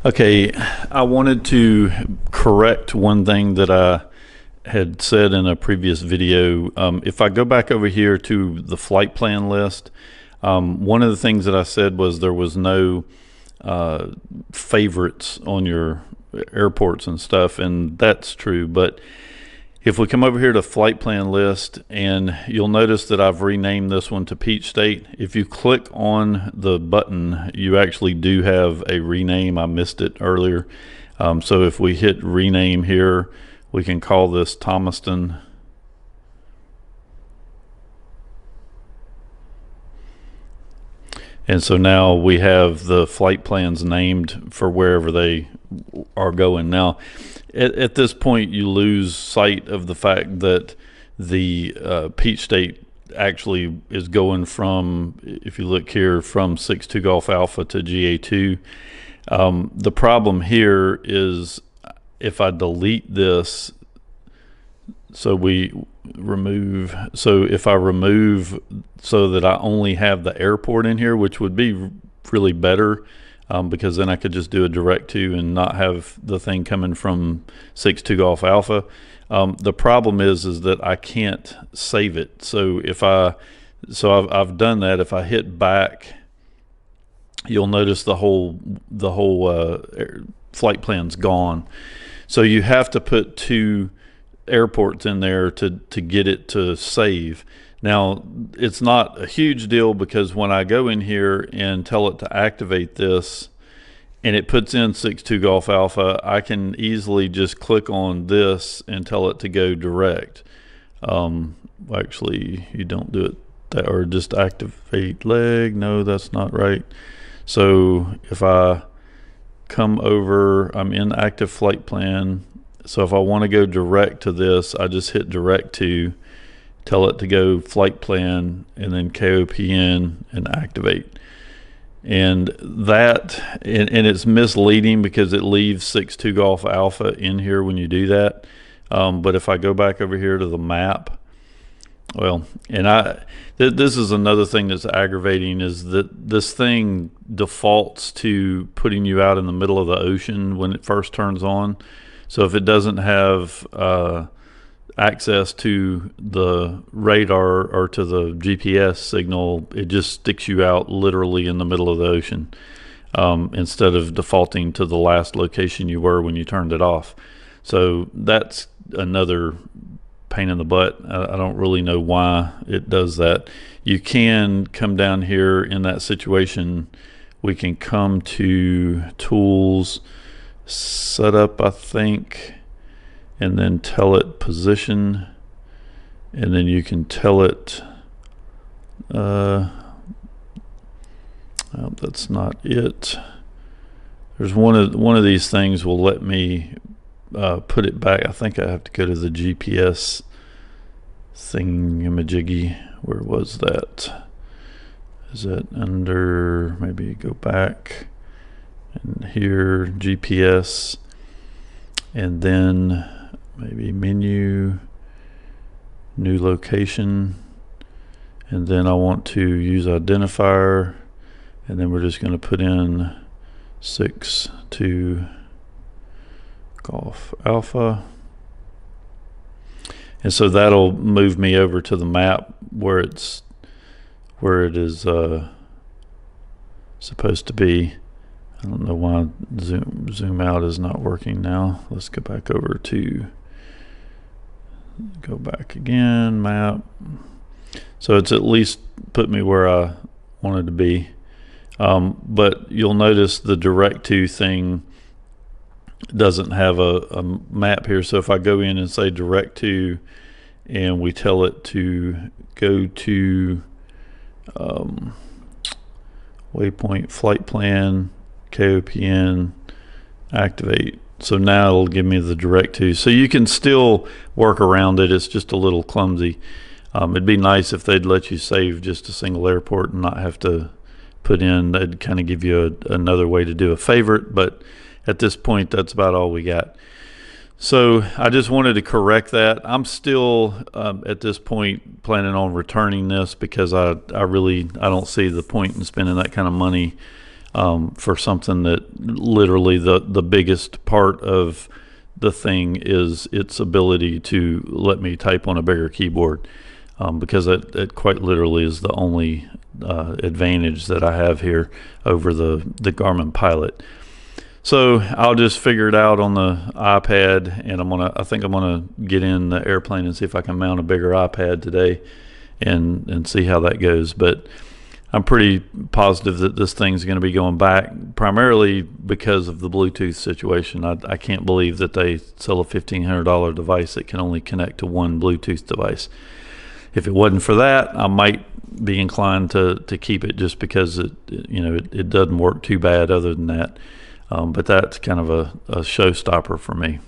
Okay, I wanted to correct one thing that I had said in a previous video. If I go back over here to the flight plan list, one of the things that I said was there was no favorites on your airports and stuff, and that's true. But if we come over here to flight plan list, and you'll notice that I've renamed this one to Peach State. If you click on the button, you actually do have a rename. I missed it earlier. So if we hit rename here, we can call this Thomaston. And so now we have the flight plans named for wherever they are going. Now, at this point, you lose sight of the fact that the Peach State actually is going from, if you look here, from 6-2 Golf Alpha to GA2. The problem here is if I delete this, so we remove, so if I remove so that I only have the airport in here, which would be really better, because then I could just do a direct to and not have the thing coming from 6-2 Golf Alpha. The problem is that I can't save it. So if I've done that. If I hit back, you'll notice the whole flight plan's gone. So you have to put two airports in there to get it to save. Now, it's not a huge deal because when I go in here and tell it to activate this and it puts in 6-2 Golf Alpha, I can easily just click on this and tell it to go direct. Actually, you don't do it that, or just activate leg. No, that's not right. So if I come over, I'm in active flight plan. So if I want to go direct to this, I just hit direct to, tell it to go flight plan, and then KOPN and activate. And that, and it's misleading because it leaves 6-2 Golf Alpha in here when you do that. But if I go back over here to the map, well, and this is another thing that's aggravating, is that this thing defaults to putting you out in the middle of the ocean when it first turns on. So if it doesn't have access to the radar or to the GPS signal, it just sticks you out literally in the middle of the ocean, instead of defaulting to the last location you were when you turned it off. So that's another pain in the butt. I don't really know why it does that. You can come down here in that situation. We can come to tools, setup, I think, and then tell it position, and then you can tell it that's not it. There's one of these things will let me put it back. I think I have to go to the GPS thingamajiggy. Where was that? Is that under, maybe go back, and here GPS, and then maybe menu, new location, and then I want to use identifier, and then we're just going to put in 6-2 Golf Alpha, and so that'll move me over to the map where it is supposed to be. I don't know why zoom out is not working now. Let's go back over to, go back again, map. So it's at least put me where I wanted to be. But you'll notice the direct to thing doesn't have a map here. So if I go in and say direct to, and we tell it to go to waypoint flight plan, KOPN, activate. So now it'll give me the direct to. So you can still work around it. It's just a little clumsy. It'd be nice if they'd let you save just a single airport and not have to put in, they'd kind of give you another way to do a favorite, but at this point that's about all we got. So I just wanted to correct that. I'm still at this point planning on returning this because I don't see the point in spending that kind of money for something that literally the biggest part of the thing is its ability to let me type on a bigger keyboard, because it quite literally is the only advantage that I have here over the Garmin Pilot. So I'll just figure it out on the iPad, and I think I'm gonna get in the airplane and see if I can mount a bigger iPad today and see how that goes. But I'm pretty positive that this thing's going to be going back, primarily because of the Bluetooth situation. I can't believe that they sell a $1,500 device that can only connect to one Bluetooth device. If it wasn't for that, I might be inclined to keep it, just because it doesn't work too bad other than that. But that's kind of a showstopper for me.